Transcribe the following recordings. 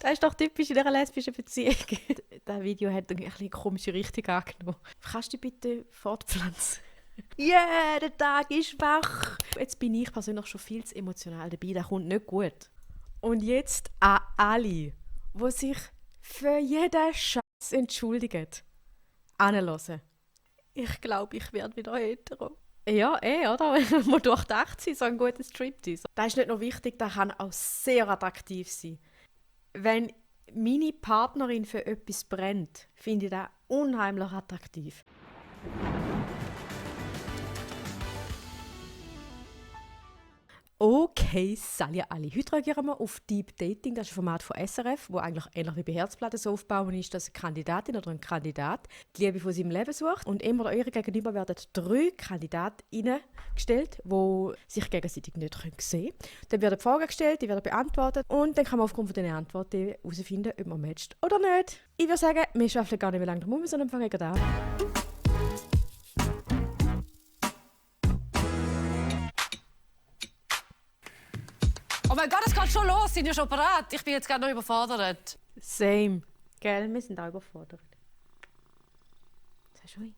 Das ist doch typisch in einer lesbischen Beziehung. Das Video hat eine bisschen komische Richtung angenommen. Kannst du dich bitte fortpflanzen? Yeah, der Tag ist wach. Jetzt bin ich persönlich schon viel zu emotional dabei. Das kommt nicht gut. Und jetzt an alle, die sich für jeden Scheiß entschuldigen. Anhören. Ich glaube, ich werde wieder hetero. Ja, oder? Man durchdacht sein, so ein guter Striptease. Das ist nicht nur wichtig, das kann auch sehr attraktiv sein. Wenn meine Partnerin für etwas brennt, finde ich das unheimlich attraktiv. Okay, salut alle. Heute reagieren wir auf Deep Dating. Das ist ein Format von SRF, wo eigentlich ähnlich wie bei Herzblatt so aufbauen ist, dass eine Kandidatin oder ein Kandidat die Liebe von seinem Leben sucht. Und immer oder eure gegenüber werden 3 Kandidatinnen gestellt, die sich gegenseitig nicht sehen können. Dann werden Fragen gestellt, die werden beantwortet und dann kann man aufgrund von diesen Antworten herausfinden, ob man matcht oder nicht. Ich würde sagen, wir schaffen gar nicht mehr lange drum, sondern fangen gerade an. Oh mein Gott, es geht schon los. Sind ja schon bereit? Ich bin jetzt gerade noch überfordert. Same. Gell, wir sind auch überfordert. Sagst du?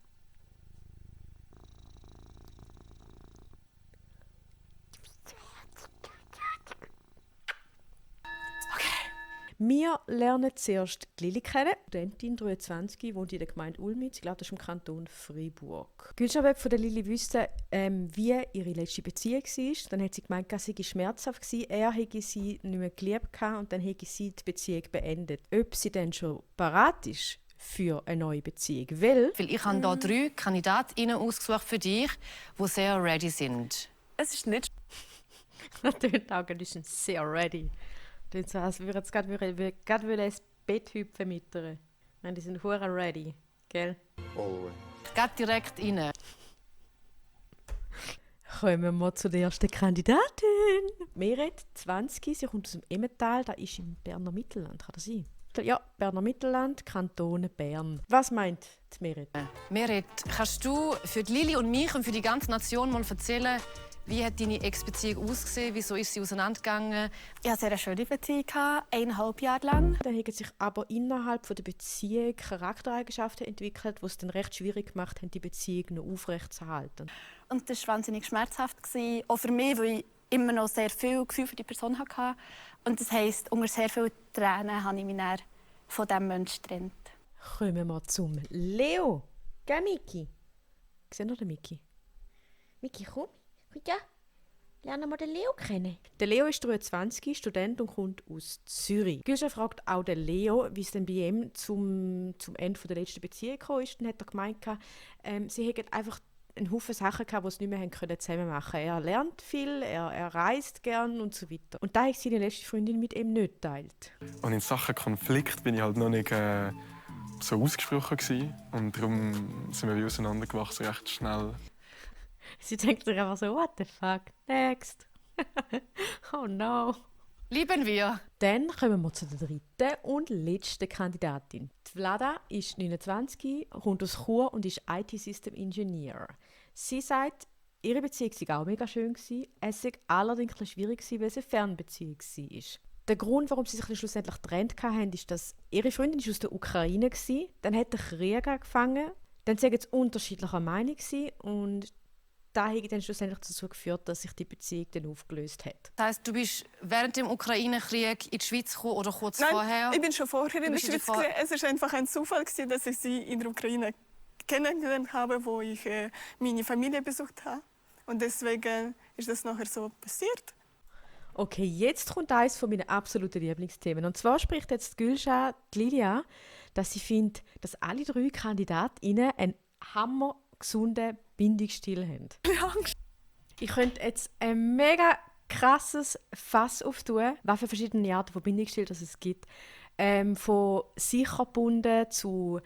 Wir lernen zuerst die Lili kennen. Studentin, 23, wohnt in der Gemeinde Ulmitz. Ich glaube, das ist im Kanton Freiburg. Gülscha will von der Lili wissen, wie ihre letzte Beziehung war. Dann hat sie gemeint, dass sie schmerzhaft war. Er hätte sie nicht mehr geliebt und dann hätte sie die Beziehung beendet. Ob sie dann schon bereit ist für eine neue Beziehung. Weil Ich habe hier 3 Kandidatinnen ausgesucht für dich, die sehr ready sind. Es ist nicht natürlich die Augen sind sehr ready. Das ist so, als würde jetzt gerade ins Bett hüpfen mit ihr. Nein, die sind hure ready, gell? Always. Geht direkt rein. Kommen wir zur ersten Kandidatin. Meret, 20, sie kommt aus dem Emmental, das ist im Berner Mittelland, kann das sein? Ja, Berner Mittelland, Kanton Bern. Was meint die Meret? Meret, kannst du für die Lili und mich und für die ganze Nation mal erzählen, wie hat deine Ex-Beziehung ausgesehen? Wieso ist sie auseinandergegangen? Ich hatte eine sehr schöne Beziehung, 1,5 Jahre lang. Dann haben sich aber innerhalb der Beziehung Charaktereigenschaften entwickelt, die es dann recht schwierig gemacht haben, die Beziehung noch aufrechtzuerhalten. Und das war wahnsinnig schmerzhaft, auch für mich, weil ich immer noch sehr viel Gefühl für die Person hatte. Und das heisst, unter sehr vielen Tränen habe ich mich dann von diesem Menschen getrennt. Kommen wir zum Leo. Gell, Miki? Sehen wir den Miki? Miki, komm. Ja, lernen wir den Leo kennen. Der Leo ist 23, Student und kommt aus Zürich. Gülscha fragt auch den Leo, wie es denn bei ihm zum Ende der letzten Beziehung gekommen ist. Dann hat er gemeint, sie hätten einfach einen Haufen Sachen gehabt, die sie nicht mehr zusammen machen können. Er lernt viel, er reist gern und so weiter. Und da hat seine letzte Freundin mit ihm nicht geteilt. Und in Sachen Konflikt bin ich halt noch nicht so ausgesprochen gewesen. Und darum sind wir wie auseinandergewachsen recht schnell. Sie denkt sich einfach so, what the fuck, next. Oh no. Lieben wir. Dann kommen wir zu der dritten und letzten Kandidatin. Die Vlada ist 29, kommt aus Chur und ist IT-System-Engineer. Sie sagt, ihre Beziehung war auch mega schön, es sei allerdings ein schwierig, weil es eine Fernbeziehung war. Der Grund, warum sie sich schlussendlich getrennt haben, ist, dass ihre Freundin aus der Ukraine war. Dann hat der Krieg angefangen. Dann waren sie unterschiedlicher Meinung und das hat dann schlussendlich dazu geführt, dass sich die Beziehung dann aufgelöst hat. Das heisst, du bist während dem Ukraine-Krieg in die Schweiz gekommen oder kurz Nein, vorher? ich bin schon vorher in der Schweiz. vor- Es ist einfach ein Zufall, dass ich sie in der Ukraine kennengelernt habe, wo ich meine Familie besucht habe. Und deswegen ist das nachher so passiert. Okay, jetzt kommt eines von meinen absoluten Lieblingsthemen. Und zwar spricht jetzt Gülscha die Lilia, dass sie findet, dass alle 3 Kandidatinnen einen hammergesunden Bindungsstil haben. Ich könnte jetzt ein mega krasses Fass auftun, was für verschiedene Arten von Bindungsstil es gibt. Von sicher gebunden zu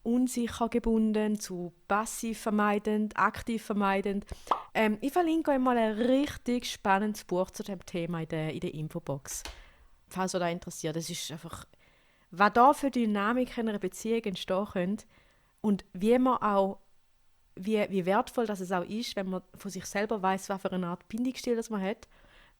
unsicher gebunden, zu passiv vermeidend, aktiv vermeidend. Ich verlinke euch mal ein richtig spannendes Buch zu diesem Thema in der Infobox. Falls euch das interessiert. Das ist einfach, was da für Dynamik in einer Beziehung entstehen könnte und wie man auch wie wertvoll das es auch ist, wenn man von sich selber weiß, was für eine Art Bindungsstil das man hat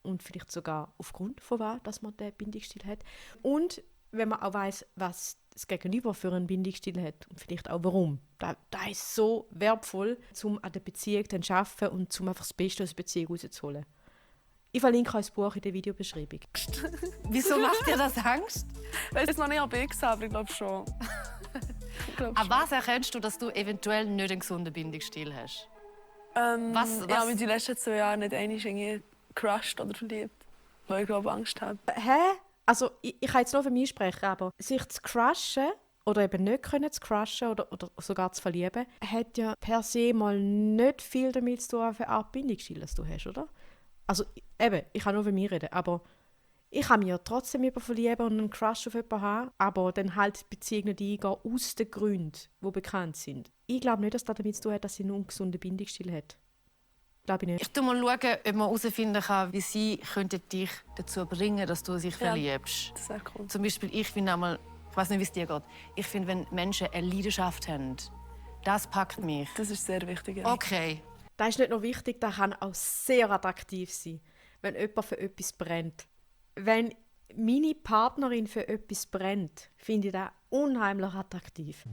und vielleicht sogar aufgrund von was, dass man den Bindungsstil hat. Und wenn man auch weiss, was das Gegenüber für einen Bindungsstil hat und vielleicht auch warum. Das ist so wertvoll, um an der Beziehung zu arbeiten und um einfach das Beste aus der Beziehung rauszuholen. Ich verlinke euch das Buch in der Videobeschreibung. Wieso macht dir das Angst? Weil ich es noch nicht abgesehen aber ich glaube schon. An was erkennst du, dass du eventuell nicht einen gesunden Bindungsstil hast? Was? Ich habe mich die letzten 2 Jahre nicht einmal irgendwie gecrushed oder verliebt, weil ich glaube Angst habe. Hä? Also, ich kann jetzt nur für mich sprechen, aber sich zu crushen oder eben nicht können zu crushen oder sogar zu verlieben, hat ja per se mal nicht viel damit zu tun, auf eine Art Bindungsstil, das du hast, oder? Also, eben, ich kann nur für mich reden, aber ich kann mich ja trotzdem verlieben und einen Crush auf jemanden haben, aber dann halt die Beziehung nicht eingehen, aus den Gründen, die bekannt sind. Ich glaube nicht, dass das damit zu tun hat, dass sie einen ungesunden Bindungsstil hat. Glaube ich nicht. Ich schaue mal, ob man herausfinden kann, wie sie dich dazu bringen könnte, dass du dich verliebst. Das wäre cool. Zum Beispiel, ich finde einmal, ich weiß nicht, wie es dir geht, ich finde, wenn Menschen eine Leidenschaft haben, das packt mich. Das ist sehr wichtig. Ja. Okay. Das ist nicht nur wichtig, das kann auch sehr attraktiv sein, wenn jemand für etwas brennt. Wenn meine Partnerin für etwas brennt, finde ich das unheimlich attraktiv.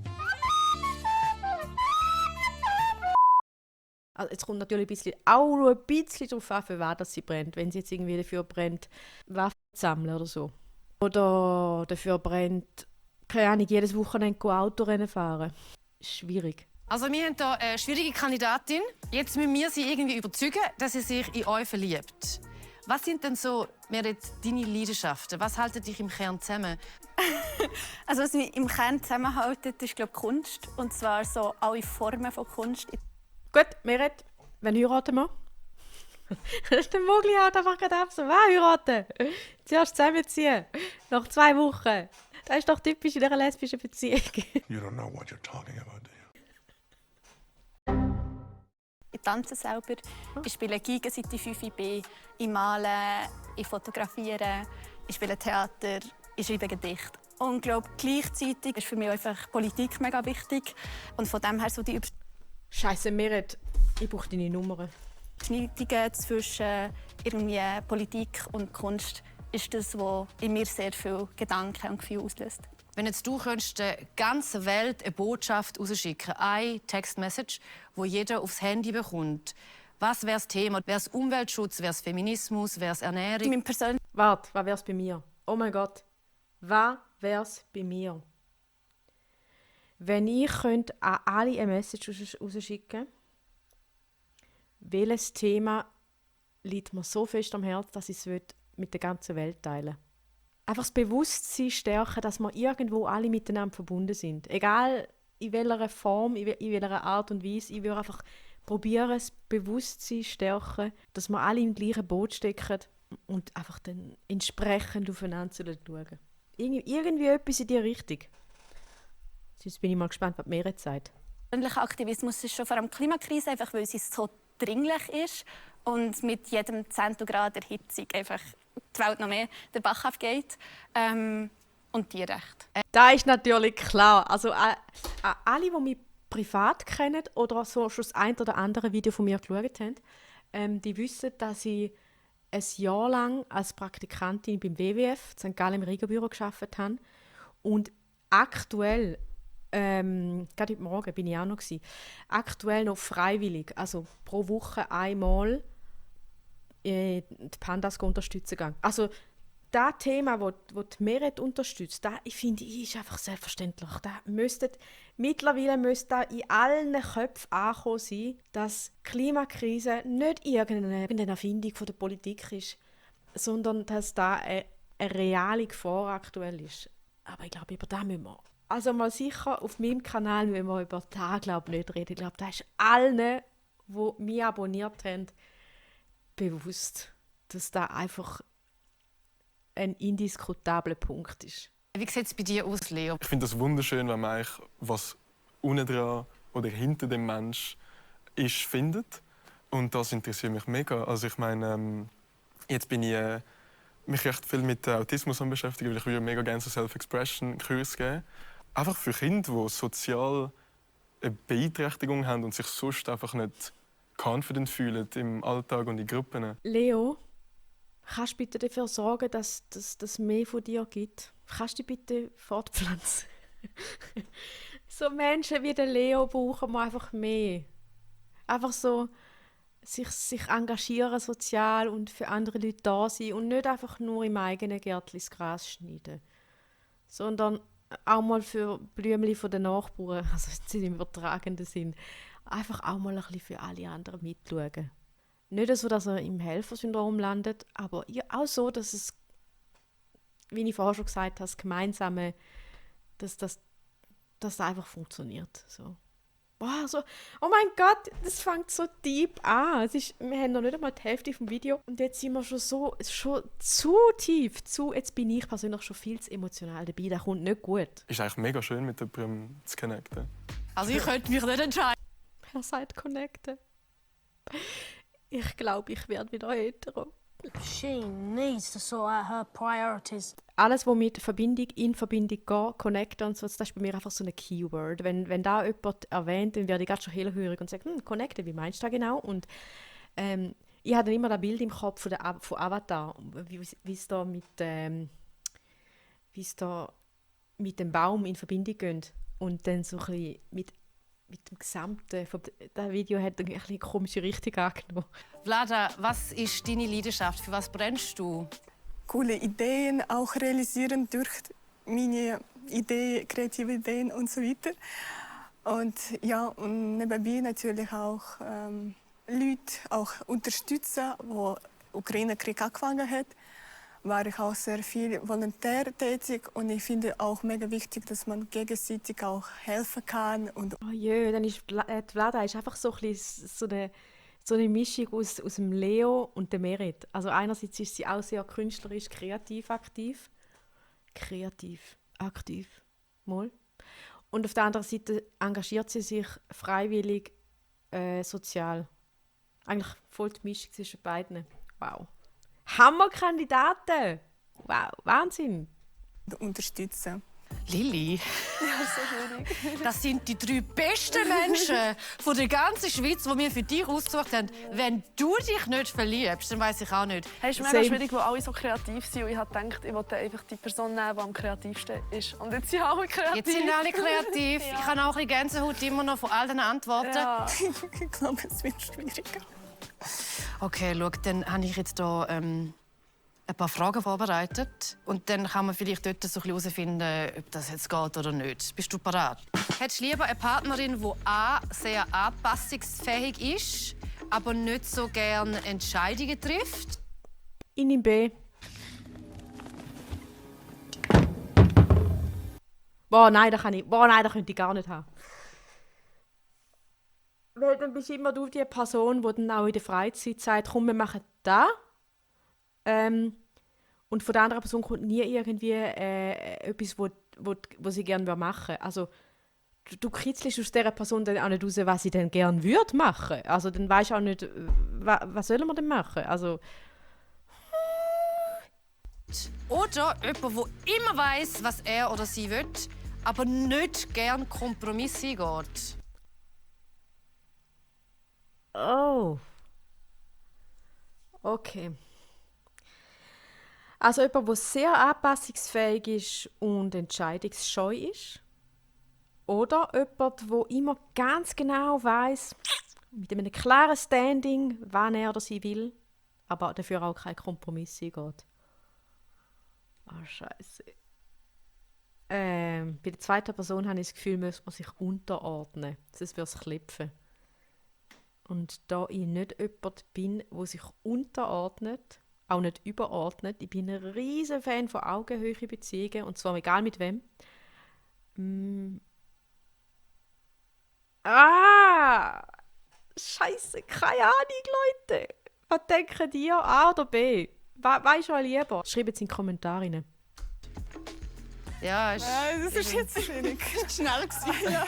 Also jetzt kommt natürlich auch noch ein bisschen darauf an, für was sie brennt. Wenn sie jetzt irgendwie dafür brennt, Waffen zu sammeln oder so. Oder dafür brennt, keine Ahnung, jedes Wochenende Autorennen fahren. Schwierig. Also wir haben hier eine schwierige Kandidatin. Jetzt müssen wir sie irgendwie überzeugen, dass sie sich in euch verliebt. Was sind denn so deine Leidenschaften? Was haltet dich im Kern zusammen? Also was mich im Kern zusammenhält, ist glaube ich, Kunst. Und zwar so alle Formen von Kunst. Gut, Meret, wann heiraten wir? Der Mogli hat einfach gerade ab, so, was heiraten? Zuerst zusammenziehen, nach 2 Wochen. Das ist doch typisch in einer lesbischen Beziehung. You don't know what you're talking about, do you? Ich tanze selber, ich spiele Geige seit ich 5 bin, ich male, ich fotografiere, ich spiele Theater, ich schreibe Gedichte. Und ich glaube, gleichzeitig ist für mich einfach Politik mega wichtig. Und von dem her so die Scheiße, Meret, ich brauche deine Nummern. Überschneidungen zwischen irgendwie Politik und Kunst ist das, was in mir sehr viel Gedanken und Gefühle auslöst. Wenn jetzt du könntest der ganzen Welt eine Botschaft rausschicken, eine Textmessage, wo jeder aufs Handy bekommt, was wäre das Thema? Wäre es Umweltschutz, wäre es Feminismus, wäre es Ernährung? Mein persönlicher Warte, was wär's bei mir? Oh mein Gott, was wär's bei mir? Wenn ich könnte an alle eine Message rausschicken, welches Thema liegt mir so fest am Herzen, dass ich es mit der ganzen Welt teilen will. Einfach das Bewusstsein stärken, dass wir irgendwo alle miteinander verbunden sind. Egal in welcher Form, in welcher Art und Weise. Ich würde einfach probieren, das Bewusstsein stärken, dass wir alle im gleichen Boot stecken und einfach dann entsprechend aufeinander schauen. Irgendwie etwas in die Richtung. Jetzt bin ich mal gespannt, was Meret sagt. Aktivismus ist schon vor allem die Klimakrise, einfach weil sie so dringlich ist und mit jedem Zentigrad Erhitzung einfach die Welt noch mehr den Bach aufgeht. Und Tierrechte. Das ist natürlich klar. Also alle, die mich privat kennen oder so schon das ein oder andere Video von mir geschaut haben, die wissen, dass ich ein Jahr lang als Praktikantin beim WWF, St. Gallen im Regenbüro, gearbeitet habe. Und aktuell, gerade heute Morgen bin ich auch noch gewesen, aktuell noch freiwillig, also pro Woche einmal die Pandas unterstützen gegangen. Also das Thema, das die Meret unterstützt, das, ich finde, ist einfach selbstverständlich. Mittlerweile müsste da in allen Köpfen angekommen sein, dass die Klimakrise nicht irgendeine Erfindung von der Politik ist, sondern dass da eine reale Gefahr aktuell ist. Aber ich glaube, über das müssen wir. Also mal sicher, auf meinem Kanal müssen wir über das, glaube ich, nicht reden. Ich glaube, das ist allen, die mich abonniert haben, bewusst, dass da einfach ein indiskutabler Punkt ist. Wie sieht es bei dir aus, Leo? Ich finde es wunderschön, wenn man eigentlich, was unten dran oder hinter dem Mensch ist, findet. Und das interessiert mich mega. Also ich meine, jetzt bin ich mich recht viel mit Autismus beschäftigt, weil ich würde mega gerne so Self-Expression-Kurs geben. Einfach für Kinder, die sozial eine Beeinträchtigung haben und sich sonst einfach nicht confident fühlen im Alltag und in Gruppen. Leo, kannst du bitte dafür sorgen, dass es mehr von dir gibt? Kannst du dich bitte fortpflanzen? So Menschen wie der Leo brauchen wir einfach mehr. Einfach so sich engagieren sozial und für andere Leute da sein und nicht einfach nur im eigenen Gärtchen das Gras schneiden, sondern auch mal für Blümchen von den Nachbarn, also jetzt im übertragenen Sinn, einfach auch mal ein bisschen für alle anderen mitschauen. Nicht so, dass er im Helfersyndrom landet, aber auch so, dass es, wie ich vorher schon gesagt habe, das Gemeinsame, dass das einfach funktioniert. So. Wow, so, oh mein Gott, das fängt so deep an. Wir haben noch nicht einmal die Hälfte vom Video und jetzt sind wir schon zu tief. Jetzt bin ich persönlich schon viel zu emotional dabei, das kommt nicht gut. Ist eigentlich mega schön, mit jemandem zu connecten. Also ich könnte mich nicht entscheiden. Wer sagt connecten? Ich glaube, ich werde wieder hetero. She needs to sort out her priorities. Alles, was mit Verbindung in Verbindung geht, connecten und so, das ist bei mir einfach so ein Keyword. Wenn da jemand erwähnt, dann werde ich ganz schon hellhörig und sage, connecten, wie meinst du das genau? Und ich habe dann immer das Bild im Kopf von Avatar, wie es da mit dem Baum in Verbindung geht. Und dann so ein bisschen mit dem Gesamten. Das Video hat eine eine komische Richtung angenommen. Vlada, was ist deine Leidenschaft? Für was brennst du? Coole Ideen auch realisieren durch meine Ideen, kreative Ideen und so weiter. Und ja, und nebenbei natürlich auch Leute auch unterstützen, wo der Ukraine-Krieg angefangen hat. War ich auch sehr viel volontär tätig und ich finde auch mega wichtig, dass man gegenseitig auch helfen kann. Und Oh je, dann ist Vlada ist einfach so ein bisschen so eine Mischung aus dem Leo und dem Merit. Also einerseits ist sie auch sehr künstlerisch, kreativ aktiv. Mal. Und auf der anderen Seite engagiert sie sich freiwillig sozial. Eigentlich voll die Mischung zwischen beiden. Wow. Hammerkandidaten! Wow, Wahnsinn! unterstützen. Lilly, das sind die 3 besten Menschen von der ganzen Schweiz, die wir für dich ausgesucht haben. Wenn du dich nicht verliebst, dann weiss ich auch nicht. Hey, es ist mega schwierig, wo alle so kreativ sind. Und ich habe gedacht, ich wollte einfach die Person nehmen, die am kreativsten ist. Und jetzt sind alle kreativ. Jetzt sind alle kreativ. Ja. Ich habe auch ein bisschen Gänsehaut immer noch von all diesen Antworten. Ja. Ich glaube, es wird schwieriger. Okay, schau, dann habe ich jetzt hier ein paar Fragen vorbereitet. Und dann kann man vielleicht dort so ein bisschen herausfinden, ob das jetzt geht oder nicht. Bist du bereit? Hättest du lieber eine Partnerin, die A, sehr anpassungsfähig ist, aber nicht so gerne Entscheidungen trifft? Ich nehme B. Nein, das könnte ich gar nicht haben. Weil dann bist immer du die Person, die dann auch in der Freizeit sagt, komm, wir machen das. Und von der anderen Person kommt nie irgendwie etwas, wo sie gerne machen würde. Also, du kitzelst aus dieser Person dann auch nicht raus, was sie denn gerne würde machen. Also, dann weisst du auch nicht, was sollen wir denn machen. Also, Oder jemand, der immer weiss, was er oder sie will, aber nicht gerne Kompromisse eingeht. oh. Okay. Also jemand, der sehr anpassungsfähig ist und entscheidungsscheu ist. Oder jemand, der immer ganz genau weiss, mit einem klaren Standing, wann er oder sie will, aber dafür auch kein Kompromiss eingeht. Ah, Scheiße. Bei der zweiten Person habe ich das Gefühl, muss man sich unterordnen. Sonst wird es klopfen. Und da ich nicht jemand bin, der sich unterordnet, auch nicht überordnet, ich bin ein riesen Fan von Augenhöhe-Beziehungen, und zwar egal mit wem. Scheiße, keine Ahnung, Leute. Was denken ihr? A oder B? Weisst du auch lieber? Schreibt es in die Kommentare rein. Ja, Das ist jetzt schwierig. schnell gewesen. Ja.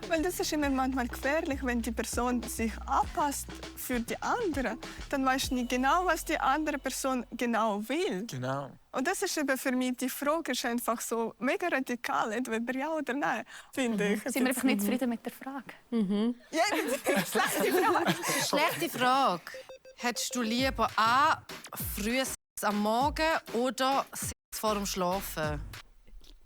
Weil das ist immer manchmal gefährlich, wenn die Person sich anpasst für die andere. Dann weiß ich nicht genau, was die andere Person genau will. Genau. Und das ist eben für mich die Frage, ist einfach so mega radikal, entweder ja oder nein, finde ich. Sind wir einfach nicht zufrieden mit der Frage? Ja, schlechte Frage. Schlechte Frage. Hättest du lieber A, früh Sex am Morgen oder Sex vor dem Schlafen?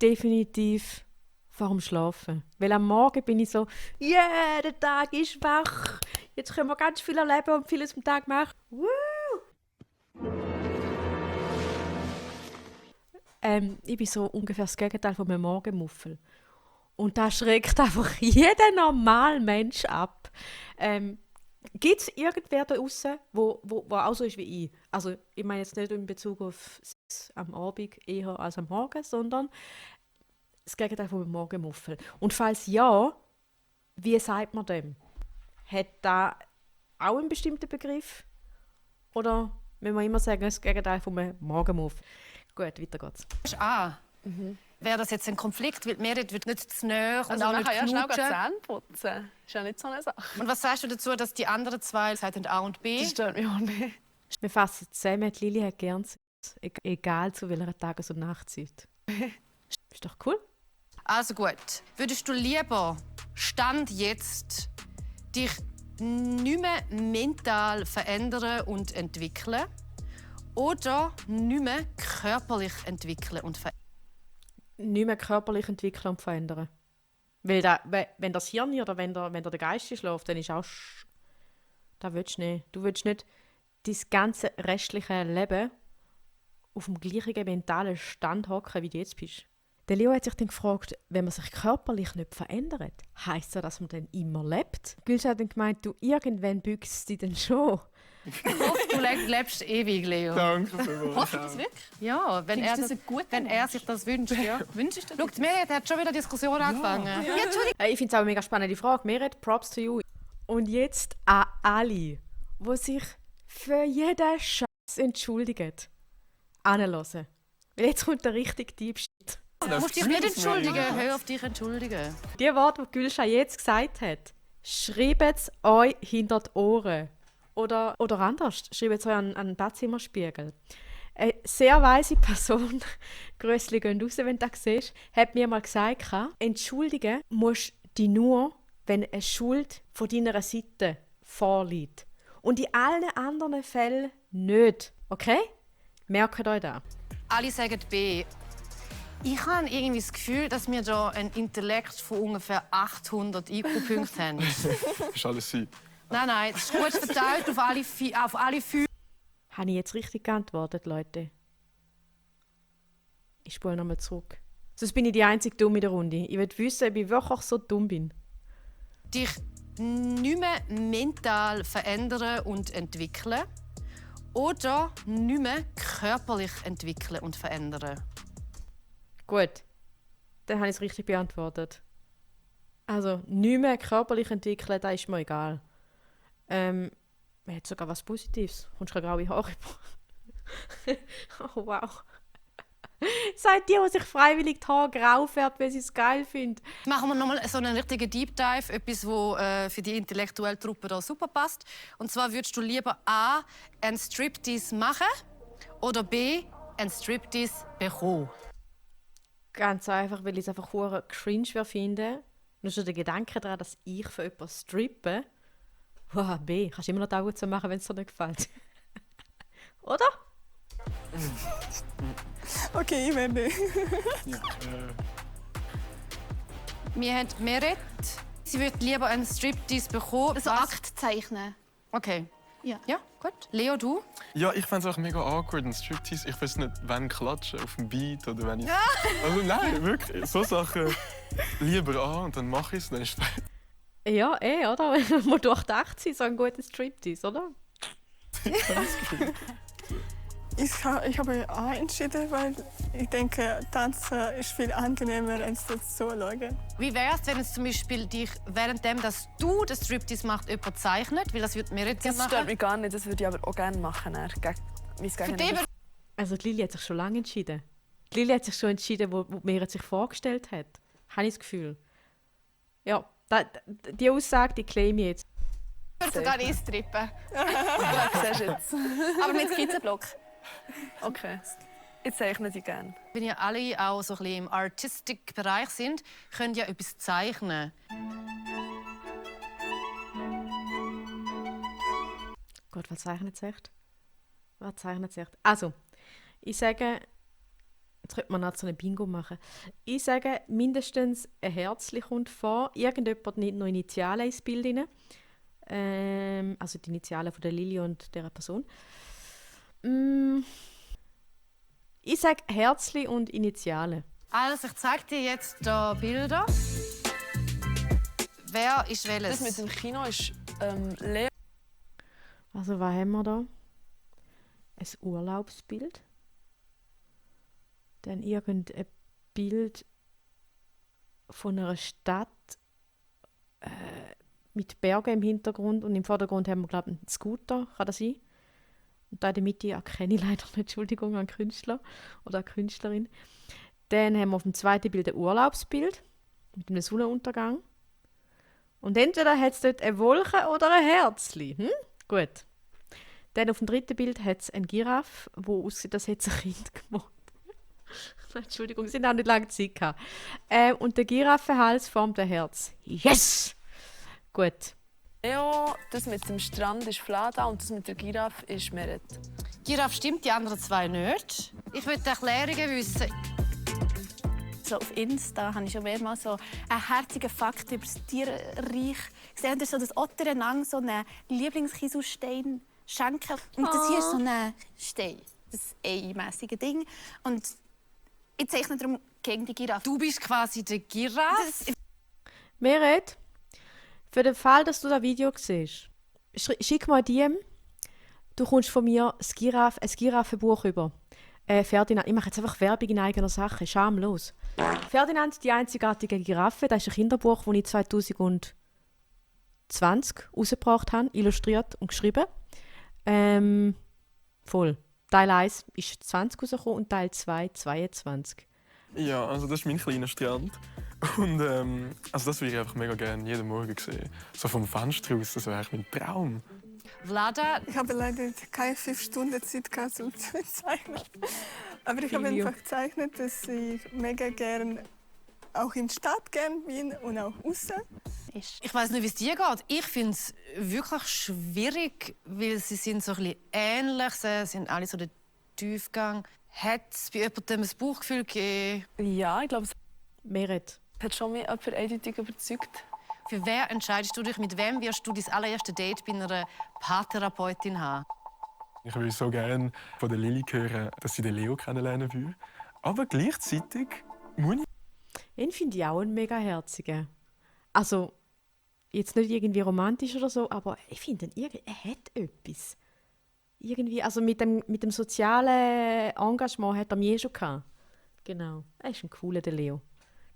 Definitiv vor dem Schlafen. Weil am Morgen bin ich so, yeah, der Tag ist wach. Jetzt können wir ganz viel erleben und vieles am Tag machen. Woo! Ich bin so ungefähr das Gegenteil von einem Morgenmuffel. Und das schreckt einfach jeden normalen Mensch ab. Gibt es irgendwer da draußen, wo auch so ist wie ich? Also ich meine jetzt nicht in Bezug auf Sex am Abend eher als am Morgen, sondern das Gegenteil von einem Morgenmuffel. Und falls ja, wie sagt man dem? Hat da auch einen bestimmten Begriff? Oder müssen wir immer sagen, das Gegenteil von einem Morgenmuffel? Gut, weiter geht's. Das ist A. Wäre das jetzt ein Konflikt, weil Merit wird nicht zu näher und Also auch man nicht kann ja schnell knutschen. Zähne putzen. Ist ja nicht so eine Sache. Und was sagst du dazu, dass die anderen zwei sagen A und B? Das stört mich auch nicht. Wir fassen zusammen, die Lili hat gern Sex. Egal zu welcher Tages- und Nachtzeit. Ist doch cool. Also gut. Würdest du lieber Stand jetzt dich nicht mehr mental verändern und entwickeln oder nicht mehr körperlich entwickeln und verändern? Nicht mehr körperlich entwickeln und verändern. Weil wenn das Hirn oder wenn der Geist schläft, dann ist auch... Das willst du nicht. Du willst nicht dein ganze restliche Leben auf dem gleichen mentalen Stand hocken, wie du jetzt bist. Der Leo hat sich dann gefragt, wenn man sich körperlich nicht verändert, heisst das, dass man dann immer lebt? Gülscha hat dann gemeint, du, irgendwann büchst dich dann schon. Ich hoffe, du lebst ewig, Leo. Danke für Hoffst du das wirklich? Ja, wenn er, Findest du das ein guter wenn er sich das wünscht. Ja. Wünschst du dir Schau, die Merit hat schon wieder Diskussion angefangen. Ja. Ich finde es auch eine mega spannende Frage. Merit, Props to you. Und jetzt an alle, die sich für jeden Scheiß entschuldigen. Anhören. Weil jetzt kommt der richtige Deep Shit. Du musst dich nicht entschuldigen. Hör auf dich entschuldigen. Die Worte, die Gülscha jetzt gesagt hat, schreibt es euch hinter die Ohren. Oder anders, schreibt es euch an den Badzimmerspiegel. Eine sehr weise Person, Grüßli gehen raus, wenn du das siehst, hat mir mal gesagt, entschuldigen musst du dich nur, wenn eine Schuld von deiner Seite vorliegt. Und in allen anderen Fällen nicht. Okay? Merkt euch das. Alle sagen B. Ich habe irgendwie das Gefühl, dass wir hier einen Intellekt von ungefähr 800 IQ-Punkten haben. ist alles sein. Nein, es ist gut verteilt auf alle 5. Habe ich jetzt richtig geantwortet, Leute? Ich spule nochmal zurück. Sonst bin ich die einzige Dumme in der Runde. Ich will wissen, ob ich wirklich so dumm bin. Dich nicht mehr mental verändern und entwickeln oder nicht mehr körperlich entwickeln und verändern. Gut, dann habe ich es richtig beantwortet. Also, nicht mehr körperlich entwickeln, das ist mir egal. Man hat sogar was Positives. Kommst du graue Haare über? Oh, wow. Seid ihr, die sich freiwillig die Haare grau färbt, weil sie es geil findet? Machen wir nochmal so einen richtigen Deep Dive, etwas, das für die intellektuelle Truppe da super passt. Und zwar würdest du lieber A, einen Striptease machen oder B, einen Striptease bekommen? Ganz einfach, weil ich es einfach hure cringe finde. Nur schon der Gedanke daran, dass ich für jemanden strippe. Wow, B, kannst du immer noch die Augen zu machen, wenn es dir nicht gefällt. Oder? Okay, ich werde. Wir haben Merit. Sie würde lieber einen Striptease bekommen. Also Was? Akt zeichnen. Okay. Ja. Ja, gut. Leo, du? Ja, ich fände es auch mega awkward, ein Striptease. Ich weiß nicht, wann klatschen, auf dem Beat oder wenn ich... Also nein, wirklich, so Sachen lieber an und dann mache ich es, dann ist es Ja, oder? Wenn wir durchdacht sind, so ein guter Striptease, oder? Ich habe A entschieden, weil ich denke, Tanzen ist viel angenehmer als das Solo. Wie wäre es, wenn es zum Beispiel dich, währenddem dass du den Striptease machst, jemand zeichnet? Weil das würde Merit Das gerne stört machen. mich gar nicht, das würde ich aber auch gerne machen. Für dich Also die Lili hat sich schon lange entschieden. Die Lili hat sich schon entschieden, wo Merit sich vorgestellt hat. Habe ich das Gefühl. Ja, die Aussage, die claim ich jetzt. Ich würde sogar einstrippen. siehst du jetzt. Aber mit Skizzenblock. Okay. Ich zeichne die gerne. Wenn ihr alle auch so ein bisschen im Artistic-Bereich sind, könnt ihr etwas zeichnen. Gott, was zeichnet es echt? Was zeichnet es echt? Also, ich sage, jetzt könnte man noch so ein Bingo machen. Ich sage, mindestens ein Herzchen kommt vor. Irgendjemand nimmt noch Initialen ins Bild rein. Also die Initialen von der Lili und dieser Person. Ich sage Herzchen und Initialen. Also, ich zeige dir jetzt hier Bilder. Wer ist welches? Das mit dem Kino ist Leo. Also, was haben wir da? Ein Urlaubsbild. Dann irgendein Bild von einer Stadt mit Bergen im Hintergrund. Und im Vordergrund haben wir, glaube ich, einen Scooter. Kann das sein? Und da in der Mitte erkenne ich leider nicht, Entschuldigung, einen Künstler oder eine Künstlerin. Dann haben wir auf dem zweiten Bild ein Urlaubsbild mit einem Sonnenuntergang. Und entweder hat es dort eine Wolke oder ein Herzchen. Gut. Dann auf dem dritten Bild hat es eine Giraffe, wo aussieht, als hätte es ein Kind gemacht. Entschuldigung, sie haben auch nicht lange Zeit gehabt. Und der Giraffenhals formt ein Herz. Yes! Gut. Leo, das mit dem Strand ist Flada und das mit der Giraffe ist Meret. Giraffe stimmt, die anderen zwei nicht. Ich will die Erklärungen wissen. So auf Insta habe ich schon mehrmals so einen herzigen Fakt über das Tierreich gesehen. So, dass Otter einander so einen Lieblingskieselstein schenken. Und das hier ist so ein Stein. Das Ei-mässige Ding. Und ich zeichne darum gegen die Giraffe. Du bist quasi der Giraffe. Meret, für den Fall, dass du das Video siehst, schick mal DM. Du kommst von mir ein Giraffenbuch über. Ferdinand, ich mache jetzt einfach Werbung in eigener Sache, schamlos. Ferdinand, die einzigartige Giraffe, das ist ein Kinderbuch, das ich 2020 rausgebracht habe, illustriert und geschrieben. Voll. Teil 1 ist 20 rausgekommen und Teil 2 22. Ja, also das ist mein kleiner Strand. Und also das würde ich einfach mega gerne jeden Morgen sehen. So vom Fenster aus, das wäre eigentlich mein Traum. Vlada, Ich habe leider keine 5 Stunden Zeit gehabt, um zu zeichnen. Aber ich habe einfach gezeichnet, dass ich mega gerne auch in der Stadt gern bin und auch außen. ich weiß nicht, wie es dir geht. Ich finde es wirklich schwierig, weil sie sind so ein bisschen ähnlich. Sie sind alle so der Tiefgang. Hat es bei jemandem ein Bauchgefühl gegeben? Ja, ich glaube, es Meret. hat schon mich jemand eindeutig überzeugt. Für wer entscheidest du dich? Mit wem wirst du dein allererste Date bei einer Paartherapeutin haben? Ich würde so gerne von der Lili hören, dass sie den Leo kennenlernen will. Aber gleichzeitig muss Den finde ich auch einen mega herzigen. Also, jetzt nicht irgendwie romantisch oder so, aber ich finde, er hat etwas. Irgendwie, also mit dem sozialen Engagement hat er mich schon gehabt. Genau. Er ist ein cooler, der Leo.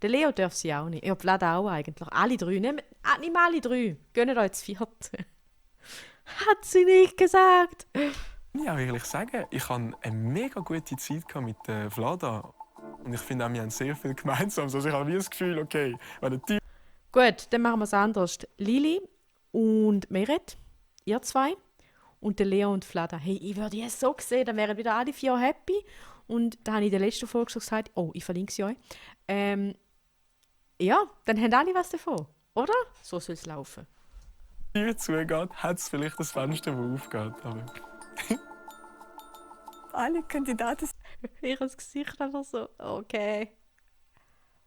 Der Leo darf sie auch nicht. Ja, Vlad auch eigentlich. Alle drei. Nicht alle drei. Gehen euch das vierte. Hat sie nicht gesagt. ich auch ehrlich sagen, ich hatte eine mega gute Zeit mit Vlada. Und ich finde auch, wir haben sehr viel gemeinsam. Also ich habe wie das Gefühl, okay, wenn der Typ... Gut, dann machen wir es anders. Lili und Meret, ihr zwei. Und der Leo und Vlada. Hey, ich würde es so sehen, dann wären wieder alle 4 happy. Und da habe ich in der letzten Folge schon gesagt, oh, ich verlinke sie euch. Ja, dann haben alle was davon, oder? So soll es laufen. Wenn die Tür zugeht, hat es vielleicht das Fenster, das aufgeht. Aber Alle Kandidaten Ihr Gesicht einfach so, okay.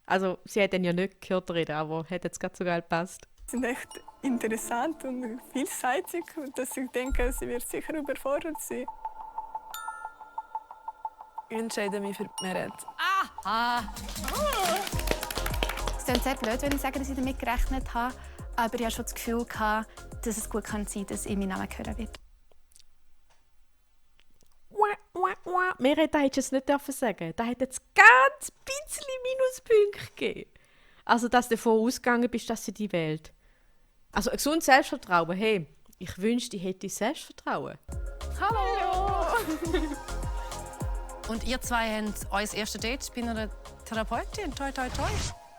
Also, sie hat dann ja nicht gehört reden, aber hat jetzt gerade so geil gepasst. sind echt interessant und vielseitig. Und dass ich denke, sie wird sicher überfordert sein. Ich entscheide mich für Meret. Es klingt sehr blöd, wenn ich sage, dass ich damit gerechnet habe. Aber ich hatte schon das Gefühl, dass es gut sein könnte, dass ich meinen Namen hören wird. Meret, da hättest du es nicht sagen. Da hätte es ganz bisschen Minuspunkte gegeben. Also, dass du davon ausgegangen bist, dass sie die wählt. Also, ein gesundes Selbstvertrauen. Hey, ich wünschte, ich hätte Selbstvertrauen. Hallo! Und ihr zwei habt euer erstes Date bei einer Therapeutin. Toi, toi, toi.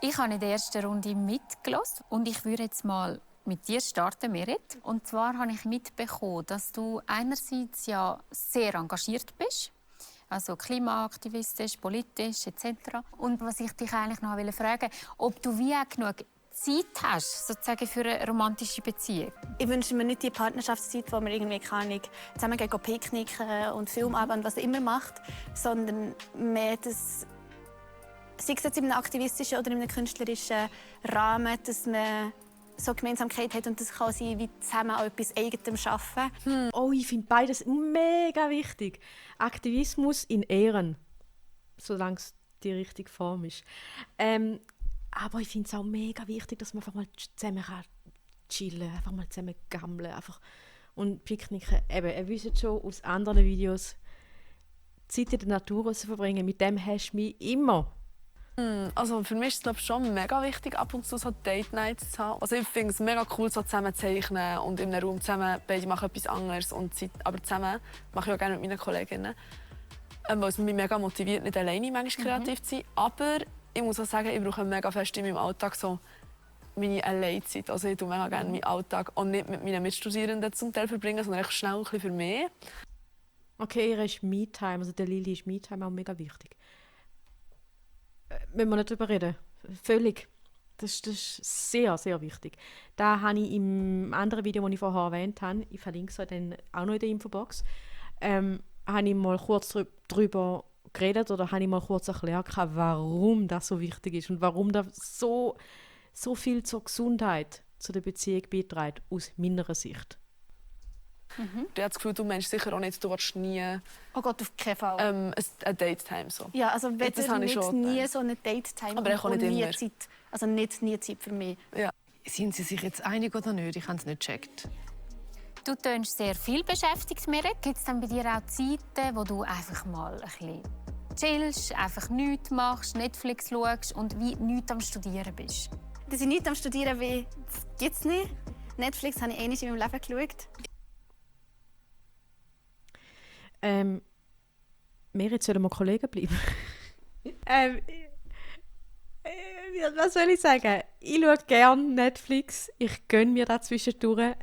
Ich habe in der ersten Runde mitgelassen und ich würde jetzt mal mit dir starten, Meret. Und zwar habe ich mitbekommen, dass du einerseits ja sehr engagiert bist, also klimaaktivistisch, politisch etc. Und was ich dich eigentlich noch fragen wollte, ob du wie auch genug Zeit hast, sozusagen für eine romantische Beziehung? Ich wünsche mir nicht die Partnerschaftszeit, wo man irgendwie zusammen gehen picknicken und Filmabend, was auch immer macht, sondern mehr das, sei es jetzt in einem aktivistischen oder in einem künstlerischen Rahmen, dass man so Gemeinsamkeit hat und das kann sein, wie zusammen an etwas Eigenem arbeiten. Oh, ich finde beides mega wichtig. Aktivismus in Ehren, solange es die richtige Form ist. Aber ich finde es auch mega wichtig, dass man einfach mal zusammen chillen kann, einfach mal zusammen gammeln und picknicken. Eben, ihr wisst schon aus anderen Videos, Zeit in der Natur verbringen, mit dem hast du mich immer. Also für mich ist es glaub, schon mega wichtig, ab und zu so Date-Nights zu haben. Also ich finde es mega cool, so zusammen zu zeichnen und in einem Raum zusammen, beide machen etwas anderes und aber zusammen mache ich auch gerne mit meinen Kolleginnen. Weil es mich mega motiviert, nicht alleine manchmal kreativ zu sein. Aber ich muss auch sagen, ich brauche mega fest in meinem Alltag so meine Alleinzeit. Also ich tue mega gerne meinen Alltag auch nicht mit meinen Mitstudierenden zum Teil verbringen, sondern echt schnell ein bisschen für mich. Okay, ihr ist Me-Time, also der Lili ist Me-Time auch mega wichtig. Müssen wir nicht darüber reden. Völlig. Das ist sehr, sehr wichtig. Da habe ich im anderen Video, das ich vorher erwähnt habe, ich verlinke es dann auch noch in der Infobox, habe ich mal kurz darüber geredet oder habe ich mal kurz erklärt, warum das so wichtig ist und warum das so viel zur Gesundheit, zu der Beziehung beiträgt, aus meiner Sicht. Ich habe das Gefühl, du meinst sicher auch nicht, du willst nie Oh Gott, auf keinen Fall. eine Date-Time. So. Ja, also Das habe ich nicht schon nie gedacht. so eine Date-Time Aber auch nicht nie immer. Zeit. Also nicht nie Zeit für mich. Ja. Sind Sie sich jetzt einig oder nicht? Ich habe es nicht gecheckt. Du tönst sehr viel beschäftigt, Meret. Gibt es dann bei dir auch Zeiten, wo du einfach mal ein bisschen chillst, einfach nichts machst, Netflix schaust und wie nichts am Studieren bist? Dass ich nichts am Studieren bin, das gibt es nicht. Netflix habe ich einmal in meinem Leben geschaut. Merit, sollen wir Kollegen bleiben? Was soll ich sagen? Ich schaue gerne Netflix. Ich gönne mir da zwischendurch.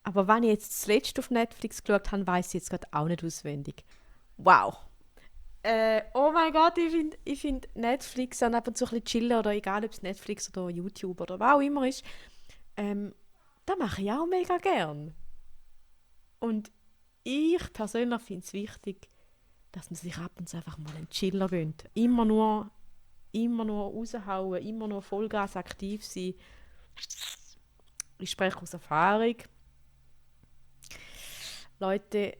Aber wenn ich jetzt zuletzt auf Netflix geschaut habe, weiss ich jetzt gerade auch nicht auswendig. Wow. Oh mein Gott, ich find Netflix dann ab und zu ein bisschen chillen oder egal, ob es Netflix oder YouTube oder was auch immer ist, das mache ich auch mega gern. Und ich persönlich finde es wichtig, dass man sich ab und zu einfach mal einen Chiller gönnt. Immer nur raushauen, immer nur Vollgas aktiv sein. Ich spreche aus Erfahrung. Leute,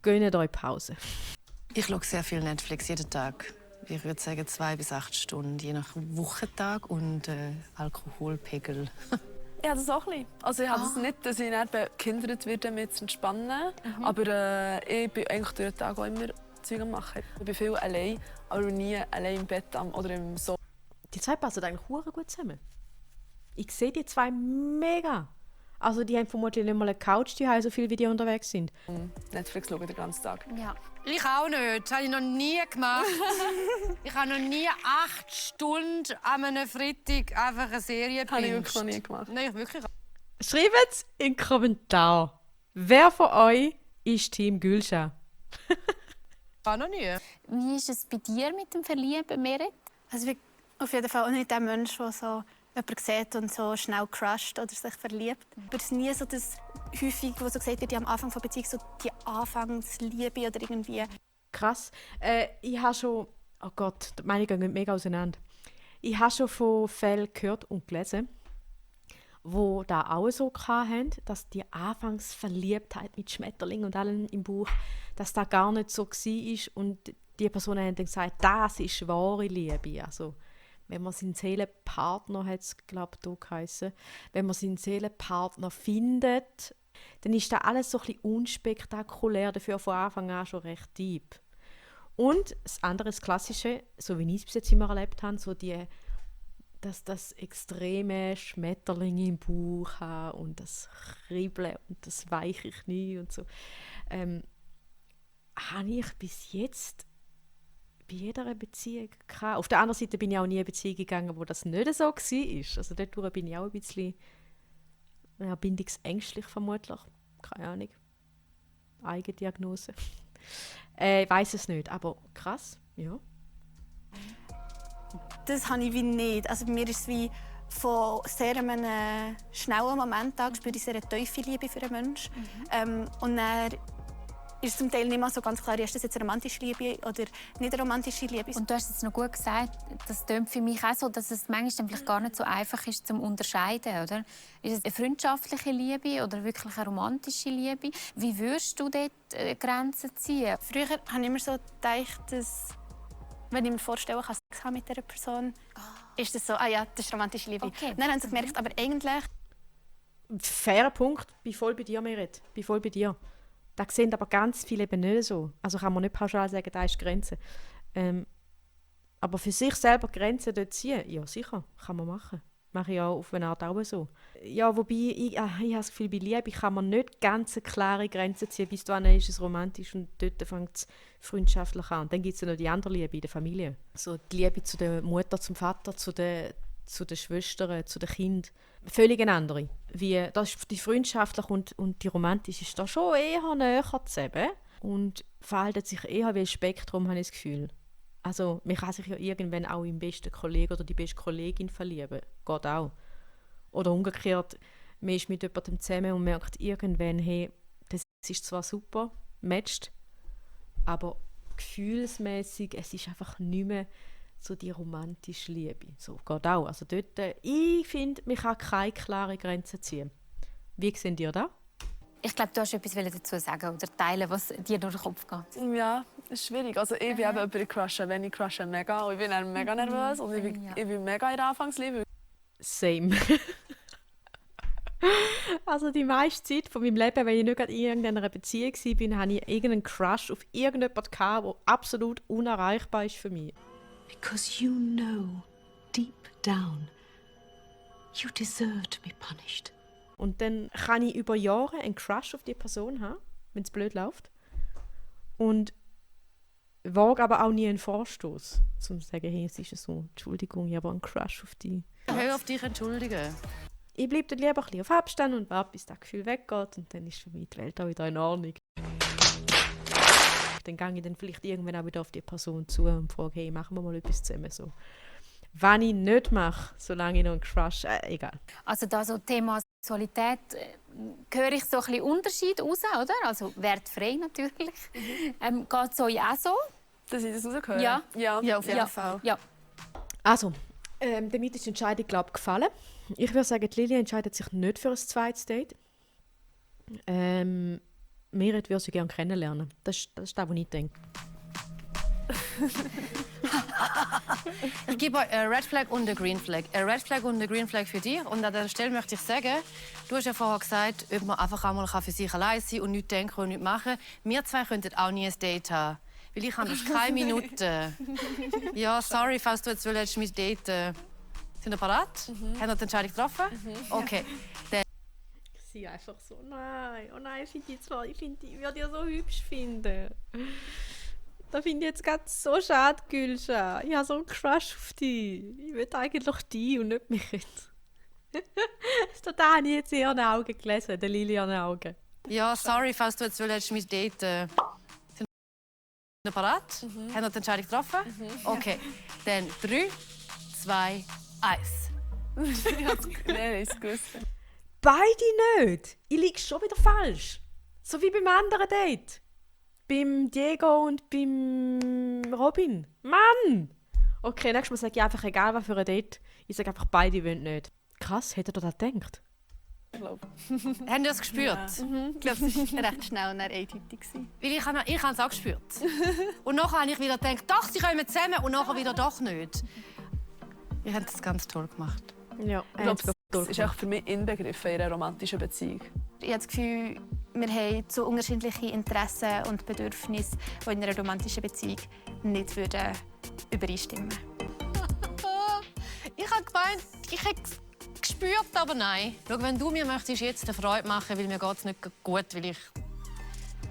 gönnt euch Pause. Ich schaue sehr viel Netflix jeden Tag. Ich würde sagen 2 bis 8 Stunden, je nach Wochentag und Alkoholpegel. Ja, das auch ein bisschen. Also ich habe das nicht, dass ich nicht behindert werde, mich zu entspannen. Aber ich bin eigentlich durch den Tag auch immer Zeug am machen. Ich bin viel allein, aber nie allein im Bett oder im Sofa. Die zwei passen eigentlich hure gut zusammen. Ich sehe die zwei mega. Also die haben vermutlich nicht mal eine Couch, die so viel wie die unterwegs sind. Netflix schaue ich den ganzen Tag. Ja. Ich auch nicht. Das habe ich noch nie gemacht. Ich habe noch nie 8 Stunden an einem Freitag einfach eine Serie Das habe ich gebinged. wirklich noch nie gemacht. Nein, wirklich. Schreibt in den Kommentar, wer von euch ist Team Gülscha? War noch nie. Wie ist es bei dir mit dem Verlieben, Meret? Also ich bin auf jeden Fall auch nicht der Mensch, der so jemanden sieht und so schnell crusht oder sich verliebt. Aber es ist nie so das häufig, wo so gesagt wird, am Anfang von Beziehung so die Anfangsliebe oder irgendwie. Krass. Ich habe schon... Oh Gott, die Meinungen gehen mega auseinander. Ich habe schon von Fällen gehört und gelesen, wo da auch so hatten, dass die Anfangsverliebtheit mit Schmetterling und allem im Bauch, dass das gar nicht so war. Und die Personen haben dann gesagt, das ist wahre Liebe. Also, wenn man seinen Seelenpartner, hat es, glaube ich, geheissen, wenn man seinen Seelenpartner findet, dann ist das alles so ein bisschen unspektakulär, dafür von Anfang an schon recht deep. Und das andere, das Klassische, so wie ich es bis jetzt immer erlebt habe, so das extreme Schmetterling im Bauch haben und das Kribbeln und das weiche Knie und so, habe ich bis jetzt bei jeder Beziehung gehabt. Auf der anderen Seite bin ich auch nie in eine Beziehung gegangen, wo das nicht so war. Also dort bin ich auch ein bisschen bindungsängstlich vermutlich. Keine Ahnung. Eigendiagnose. Ich weiss es nicht, aber krass, ja. das habe ich wie nicht. Also bei mir ist es wie von sehr einem schnellen Moment an spüre ich sehr eine tiefe Liebe für einen Menschen. Und dann ist es zum Teil nicht mal so ganz klar, ist das jetzt eine romantische Liebe oder nicht eine romantische Liebe. Und du hast es noch gut gesagt, das klingt für mich auch so, dass es manchmal vielleicht gar nicht so einfach ist, zum unterscheiden, oder? Ist es eine freundschaftliche Liebe oder wirklich eine romantische Liebe? Wie würdest du dort Grenzen ziehen? Früher habe ich immer so gedacht, dass, wenn ich mir vorstellen kann, Sex haben mit dieser Person, ist das so, ja, das ist romantische Liebe. Okay. Dann haben sie gemerkt, aber eigentlich... Fairer Punkt, bin voll bei dir, Meret. Bin voll bei dir. Das sehen aber ganz viele eben nicht so. Also kann man nicht pauschal sagen, da ist die Grenze. Aber für sich selber Grenzen dort ziehen, ja sicher, kann man machen. Mache ich auch auf eine Art auch so. Ja, wobei, ich habe das Gefühl, bei Liebe kann man nicht ganz eine klare Grenze ziehen. Bis dahin ist es romantisch und dort fängt es freundschaftlich an. Und dann gibt es ja noch die andere Liebe in der Familie. Also die Liebe zu der Mutter, zum Vater, zu den Schwestern, zu den Kindern. Völlig eine andere. Das ist die freundschaftliche und die romantische ist da schon eher näher zusammen und verhaltet sich eher wie ein Spektrum, habe ich das Gefühl. Also man kann sich ja irgendwann auch im besten Kollegen oder die beste Kollegin verlieben. Geht auch. Oder umgekehrt, man ist mit jemandem zusammen und merkt irgendwann, hey, das ist zwar super, matcht, aber gefühlsmäßig, es ist einfach nicht mehr so die romantische Liebe. So geht auch. Also dort, ich finde, man kann keine klare Grenze ziehen. Wie sehen ihr das? Ich glaube, du hast etwas dazu sagen oder teilen, was dir durch den Kopf geht. Ja, das ist schwierig. Also ich bin eben jemanden crushen, wenn ich crushe mega. Und ich bin dann mega nervös und ich bin mega in der Anfangsliebe. Same. Also die meiste Zeit von meinem Leben, wenn ich nicht gerade in irgendeiner Beziehung war, hatte ich irgendeinen Crush auf irgendjemanden, der absolut unerreichbar ist für mich. Because you know, deep down, you deserve to be punished. Und dann kann ich über Jahre einen Crush auf die Person haben, wenn es blöd läuft. Und wage aber auch nie einen Vorstoß, um zu sagen, hey, es ist so, Entschuldigung, ich habe einen Crush auf dich. Hör auf dich entschuldigen. Ich bleibe dann lieber ein bisschen auf Abstand und warte, bis das Gefühl weggeht. Und dann ist für mich die Welt auch wieder in Ordnung. Dann gehe ich dann vielleicht irgendwann auch wieder auf die Person zu und frage, hey, machen wir mal etwas zusammen. So. Was ich nicht mache, solange ich noch einen Crush egal. Also da so Thema Sexualität höre ich so ein bisschen Unterschied raus, oder? Also wertfrei natürlich. Geht es euch auch so? Dass ich das rausgehöre? Ja. Ja, auf jeden Fall. Ja. Also, damit ist die Entscheidung, glaube ich, gefallen. Ich würde sagen, die Lili entscheidet sich nicht für ein zweites Date. Meret würde sie gerne kennenlernen. Das ist das, was ich denke. Ich gebe euch eine Red Flag und eine Green Flag. Eine Red Flag und eine Green Flag für dich. Und an dieser Stelle möchte ich sagen, du hast ja vorher gesagt, ob man einfach einmal für sich allein sein kann und nichts denken und nichts machen. Wir zwei könnten auch nie ein Date haben. Weil ich habe das keine Minute. Ja, sorry, falls du jetzt willst mit daten. Sind wir bereit? Haben wir die Entscheidung getroffen? Okay. Sie einfach so, nein, oh nein, ich würde ja so hübsch finden. Das finde ich jetzt gerade so schade, Gülscha. Ich habe so einen Crush auf dich. Ich will eigentlich dich und nicht mich jetzt. Da habe ich jetzt in ihren Augen gelesen, der Lili an den Augen. Ja, sorry, falls du jetzt willst mit daten. Sind wir bereit? Haben wir die Entscheidung getroffen? Okay. Dann 3, 2, 1. Nein, ist gut. Beide nicht. Ich liege schon wieder falsch. So wie beim anderen Date. Beim Diego und beim Robin. Mann! Okay, nächstes Mal sage ich einfach, egal was für ein Date. Ich sage einfach, beide wollen nicht. Krass, hätte ihr das gedacht? Haben ihr das gespürt? Ja. Ich glaube, es war recht schnell und eindeutig. Weil ich habe es auch gespürt. Und nachher habe ich wieder gedacht, doch, sie kommen zusammen und nachher wieder doch nicht. Ihr habt das ganz toll gemacht. Ja, ich glaube, das ist auch für mich inbegriffen in einer romantischen Beziehung. Ich habe das Gefühl, wir haben so unterschiedliche Interessen und Bedürfnisse, die in einer romantischen Beziehung nicht übereinstimmen würden. Ich habe gemeint, ich hätte es gespürt, aber nein. Schau, wenn du mir möchtest jetzt eine Freude machen, weil mir geht es nicht gut, weil ich...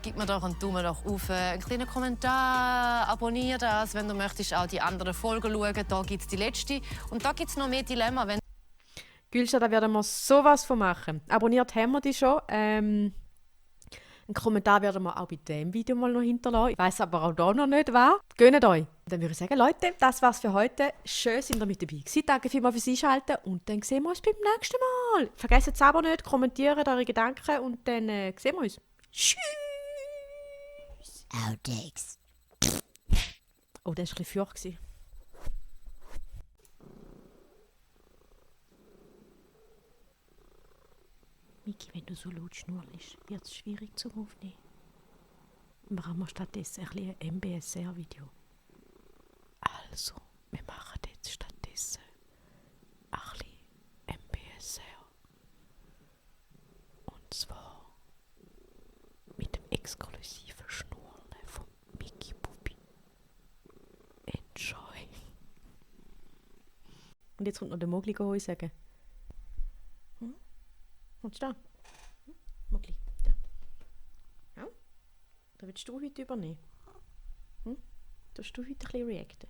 Gib mir doch einen Daumen nach oben, einen kleinen Kommentar, abonniere das, wenn du möchtest auch die anderen Folgen schauen. Da gibt es die letzte und da gibt es noch mehr Dilemma. Wenn Gülscha, da werden wir sowas von machen. Abonniert haben wir die schon. Einen Kommentar werden wir auch bei diesem Video mal noch hinterlassen. Ich weiss aber auch da noch nicht, was. Gönnt euch. Dann würde ich sagen, Leute, das war's für heute. Schön, sind ihr mit dabei gewesen. Danke vielmals fürs Einschalten und dann sehen wir uns beim nächsten Mal. Vergesst das Abo nicht, kommentiert eure Gedanken und dann sehen wir uns. Tschüss. Outtakes. Oh, das war ein bisschen feucht. Miki, wenn du so laut schnurrst, wird es schwierig zum Aufnehmen. Machen wir stattdessen ein bisschen ein MBSR-Video. Also, wir machen jetzt stattdessen ein bisschen MBSR. Und zwar mit dem exklusiven Schnurren von Miki Pupi. Enjoy! Und jetzt kommt noch der Mogli sagen. Und da. Mogli, da. Ja? Da willst du heute übernehmen. Darfst du heute ein bisschen reacten?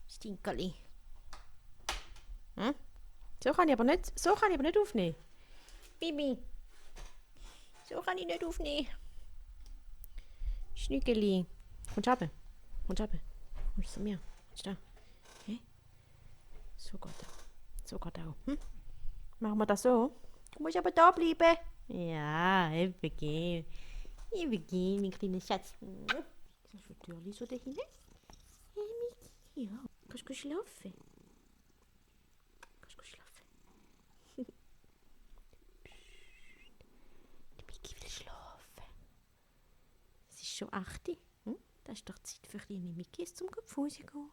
Stinkerli. So kann ich aber nicht aufnehmen. Bibi. So kann ich nicht aufnehmen. Schnügeli. Kommst du runter? Kommst du zu mir? Kommst du da? Okay. So geht auch. So geht auch. Machen wir das so? Du musst aber da bleiben. Ja, eben gehen. Eben gehen, mein kleiner Schatz. Ist das für Türli so da hinten? Hey, Miki. Ja. Kannst du schlafen? Kannst du schlafen? Die Miki will schlafen. Es ist schon 8 Uhr. Das ist doch Zeit für kleine Mikis zum Fusi gehen.